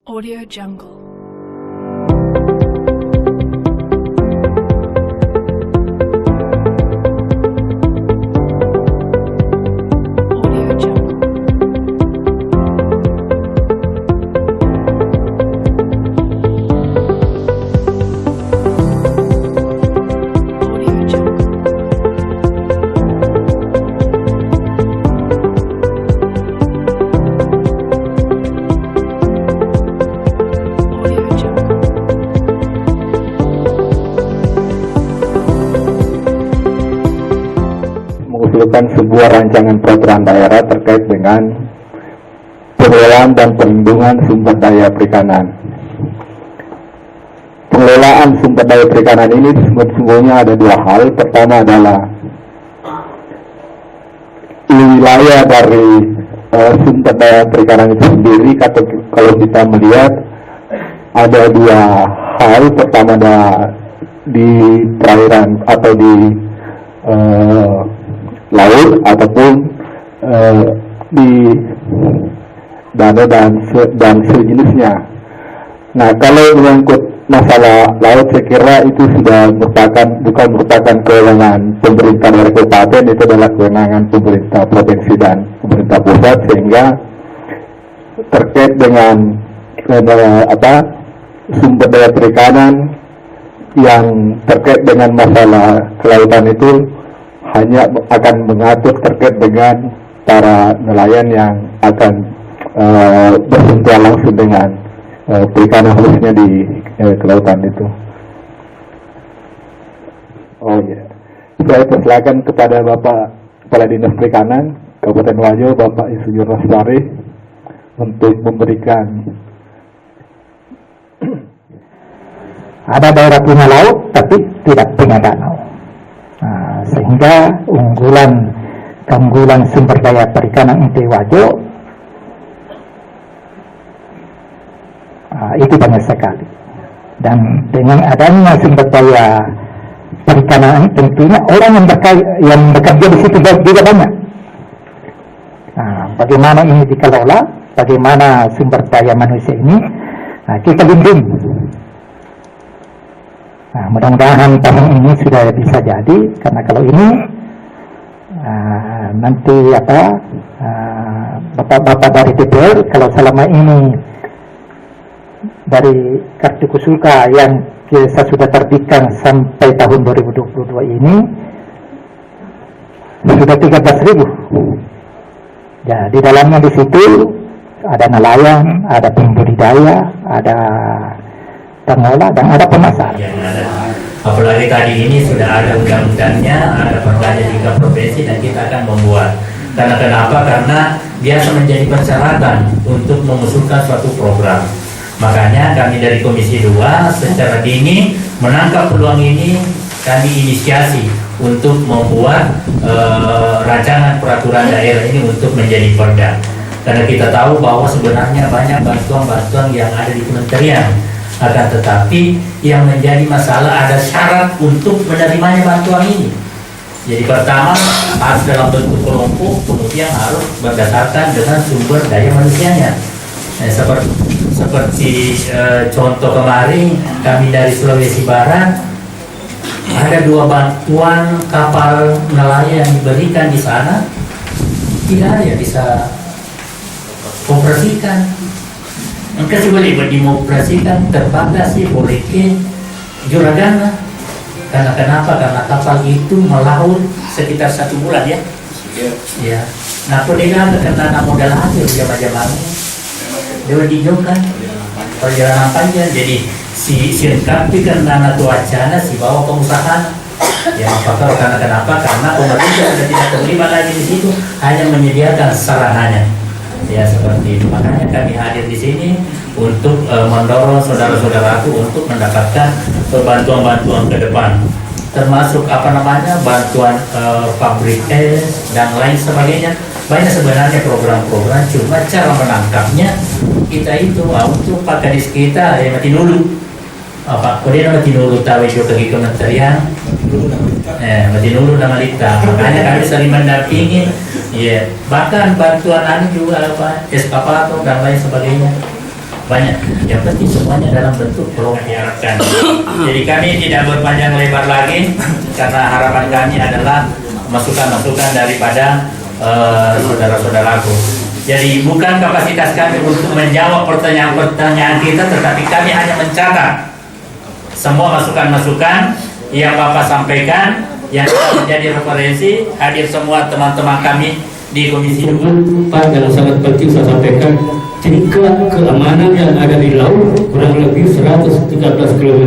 Audio Jungle. Audio Jungle. Audio Jungle. Audio Jungle. Mengusulkan sebuah rancangan peraturan daerah terkait dengan pengelolaan dan perlindungan sumber daya perikanan. Pengelolaan sumber daya perikanan ini sesungguhnya ada dua hal. Pertama adalah wilayah dari sumber daya perikanan itu sendiri. Kalau kita melihat ada dua hal. Pertama ada di perairan atau di laut ataupun di danau dan sejenisnya. Nah, kalau menyangkut masalah laut, saya kira itu sudah bukan merupakan kewenangan pemerintah dari kabupaten, itu adalah kewenangan pemerintah provinsi dan pemerintah pusat, sehingga terkait dengan sumber daya perikanan yang terkait dengan masalah kelautan itu hanya akan mengatur terkait dengan para nelayan yang akan bersentuhan langsung dengan perikanan, khususnya di kelautan itu. Oh ya, saya persilakan kepada Bapak Kepala Dinas Perikanan Kabupaten Wajo, Bapak Insinyur Rosari, untuk memberikan. Ada daerah punya laut tapi tidak punya danau. Sehingga keunggulan sumber daya perikanan di Wajo itu banyak sekali. Dan dengan adanya sumber daya perikanan, tentunya orang yang bekerja di situ juga banyak. Bagaimana ini dikelola, bagaimana sumber daya manusia ini kita lindungi. Mudah-mudahan tahun ini sudah bisa jadi, karena kalau ini nanti bapak-bapak dari DPR, kalau selama ini dari kartu kusuka yang kita sudah terbitkan sampai tahun 2022 ini sudah 13.000. Ya, di dalamnya di situ ada nelayan, ada pembudidaya, ada pengolah, dan ada pemasar. Apalagi tadi ini sudah ada undang-undangnya, ada perda juga provinsi, dan kita akan membuat. Karena kenapa? Karena biasa menjadi persyaratan untuk mengusulkan suatu program. Makanya kami dari Komisi 2 secara dini menangkap peluang ini, kami inisiasi untuk membuat rancangan peraturan daerah ini untuk menjadi perda. Karena kita tahu bahwa sebenarnya banyak bantuan-bantuan yang ada di kementerian. Akan tetapi yang menjadi masalah ada syarat untuk menerimanya bantuan ini. Jadi pertama harus dalam bentuk kelompok, kemudian harus berdasarkan dengan sumber daya manusianya. Seperti contoh kemarin kami dari Sulawesi Barat ada 2 bantuan kapal nelayan yang diberikan di sana, tidak ada yang bisa operasikan. Maka boleh dimoperasikan, terbatasi boleh ke Juragana. Karena kenapa? Karena kapal itu melaut sekitar 1 bulan ya. Ya. Nah, perjalanan karena modal hasil jamaah-jamaahnya dia dijauhkan perjalanan panjang. Jadi si lengkapi karena cuacanya si bawa pengusaha. Ya, apakah karena kenapa? Karena pemerintah sudah tidak terlibat lagi di situ, hanya menyediakan sarananya. Ya, seperti itu. Makanya kami hadir di sini untuk mendorong saudara-saudaraku untuk mendapatkan bantuan-bantuan ke depan, termasuk bantuan pabrik es dan lain sebagainya. Banyak sebenarnya program-program, cuma cara menangkapnya kita itu untuk Pak Kadis kita yang mati dulu. Pak Kodena mati dulu tahu itu ke kementerian, mati dulu nama Lita. Makanya kami sering mendampingi. Bahkan bantuan juga eskavator dan lain sebagainya. banyak. Yang penting semuanya dalam bentuk kelompok diharapkan. Jadi kami tidak berpanjang lebar lagi karena harapan kami adalah masukan-masukan daripada saudara-saudaraku. Jadi bukan kapasitas kami untuk menjawab pertanyaan-pertanyaan kita, tetapi kami hanya mencatat semua masukan-masukan yang Bapak sampaikan yang menjadi referensi. Hadir semua teman-teman kami di Komisi 2. Pak, yang sangat penting saya sampaikan, tingkat keamanan yang ada di laut kurang lebih 113 km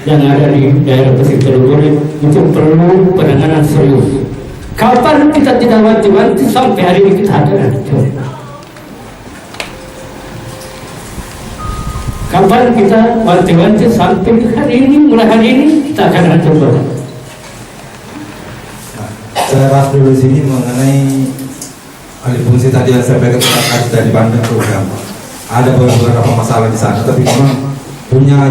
yang ada di daerah pesisir Teluk itu perlu penanganan serius. Kapan kita tidak wanti-wanti sampai hari ini kita ada? Kapan kita wanti-wanti sampai hari ini, mulai hari ini kita akan hancur. Saya bahas dulu di sini mengenai alih fungsi tadi yang saya sampaikan tentang dari Bandung program. Ada beberapa masalah di sana, tapi memang punya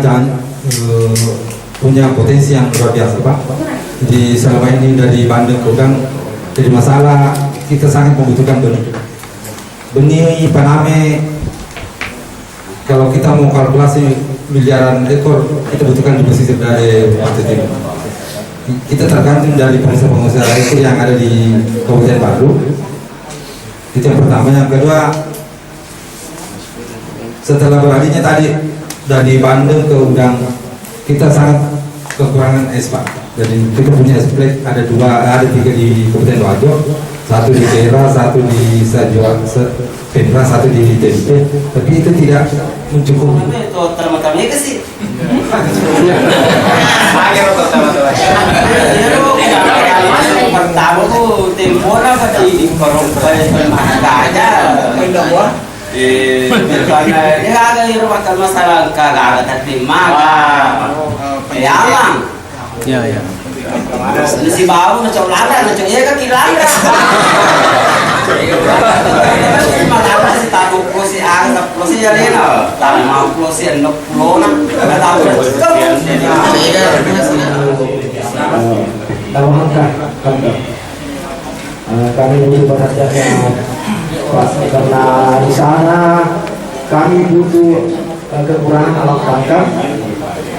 potensi yang luar biasa, Pak. Jadi selama ini dari Bandung program jadi masalah kita sangat membutuhkan benih paname. Kalau kita mau kalkulasi miliaran ekor, kita butuhkan di pesisir dari Pantai Timur. Kita tergantung dari pengusaha-pengusaha itu yang ada di Kabupaten Baru. Itu yang pertama. Yang kedua, setelah beralihnya tadi dari Bandung ke Udang, kita sangat kekurangan es, Pak. Jadi kita punya es plek ada 3 di Kabupaten Wajo, 1 di daerah, 1 di Pendra, 1 di Tempe, tapi itu tidak mencukupi. Pertama tuh tempora di dia ada rumah masalah kagak terima ya si bau na colada na coy ka kilala malah si tahu si ang si Yarena tahu mau si anak lona ada tahu dalam rangka kami butuh perhatian Pak, karena di sana kami butuh kekurangan alat tangkap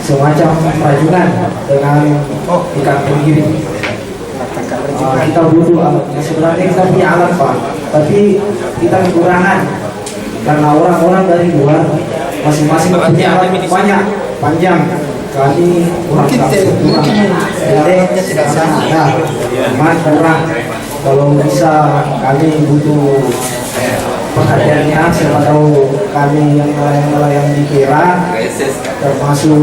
semacam rajungan dengan ikan tenggiri. Kita butuh sebenarnya kita punya alat, Pak, tapi kita kekurangan karena orang-orang dari luar masing-masing punya alat banyak panjang. Kami kurang kurang. Kalau bisa kami butuh perhatiannya, siapa tahu kami yang nelayan di Kera termasuk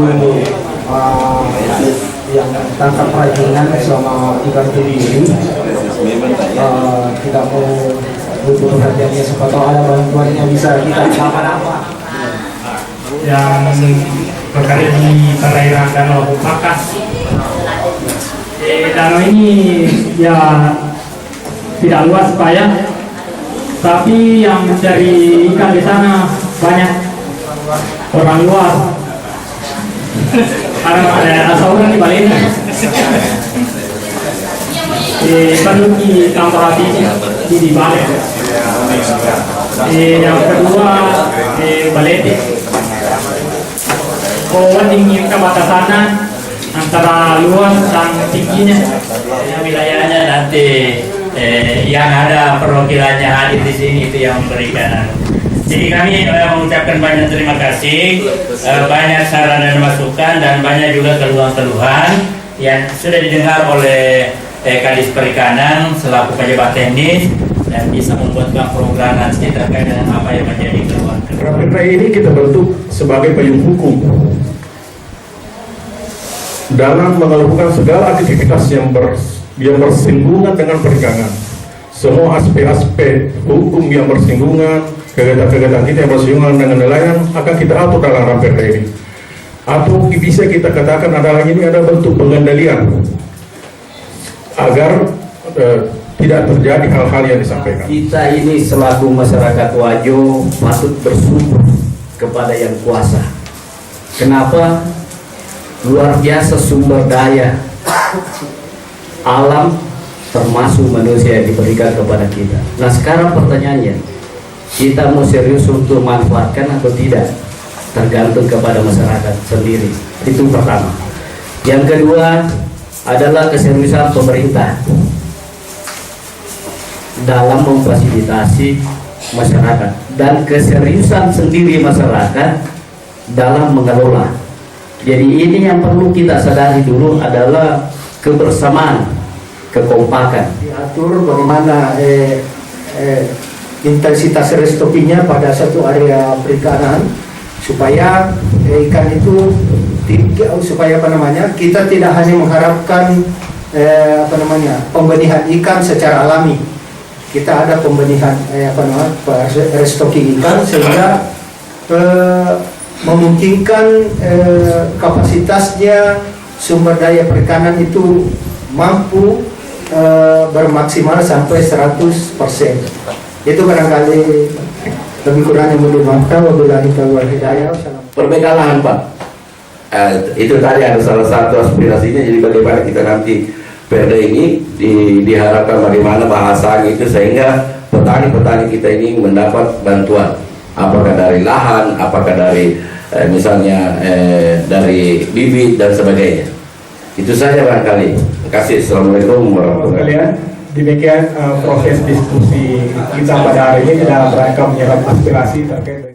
yang tangkap rajungan sama ikan tenggiri, kita mau butuh perhatiannya, siapa tahu ada bantuannya bisa kita apa-apa. Yang berada di perairan Danau Makas. Danau ini ya tidak luas, Pak, ya, tapi yang mencari ikan di sana banyak orang luar. Ada orang di Bali ini. Perlu di kamar di Bali. Yang kedua Balete. Tinggi kebatasannya antara luas dan tingginya. Wilayahnya nanti yang ada perwakilannya hadir di sini itu yang memberikan. Jadi kami mengucapkan banyak terima kasih, banyak saran dan masukan dan banyak juga keluhan-keluhan yang sudah didengar oleh Kadis Perikanan selaku pejabat teknis dan bisa membuatkan program nanti terkait dengan apa yang menjadi keluhan. Rapinda ini kita bentuk sebagai payung hukum dalam melakukan segala aktivitas yang bersinggungan dengan perikanan. Semua aspek-aspek hukum yang bersinggungan, kegiatan-kegiatan kita yang bersinggungan dengan nelayan akan kita atur dalam Rapinda ini. Atau bisa kita katakan adalah ini ada bentuk pengendalian agar tidak terjadi hal-hal yang disampaikan. Kita ini selaku masyarakat Wajo patut bersyukur kepada yang kuasa. Kenapa? Luar biasa sumber daya alam termasuk manusia yang diberikan kepada kita. Nah sekarang pertanyaannya, kita mau serius untuk manfaatkan atau tidak? tergantung kepada masyarakat sendiri. Itu pertama. Yang kedua adalah keseriusan pemerintah dalam memfasilitasi masyarakat dan keseriusan sendiri masyarakat dalam mengelola. Jadi ini yang perlu kita sadari dulu adalah kebersamaan, kekompakan. Diatur bagaimana intensitas restokinya pada satu area perikanan supaya ikan itu kita tidak hanya mengharapkan pembenihan ikan secara alami. Kita ada pembenihan restoking ikan sehingga memungkinkan kapasitasnya sumber daya perikanan itu mampu bermaksimal sampai 100%. Itu barangkali lebih kurang yang menurut maaf. Wabillahi taufiq wal hidayah. Perbaikan lahan, Pak. Itu tadi ada salah satu aspirasinya. Jadi bagaimana kita nanti perda ini diharapkan bagaimana bahasanya itu sehingga petani-petani kita ini mendapat bantuan, apakah dari lahan, apakah dari misalnya dari bibit dan sebagainya. Itu saja barangkali. Terima kasih. Assalamualaikum warahmatullahi wabarakatuh. Demikian proses diskusi kita pada hari ini dalam rangka menyerap aspirasi terkait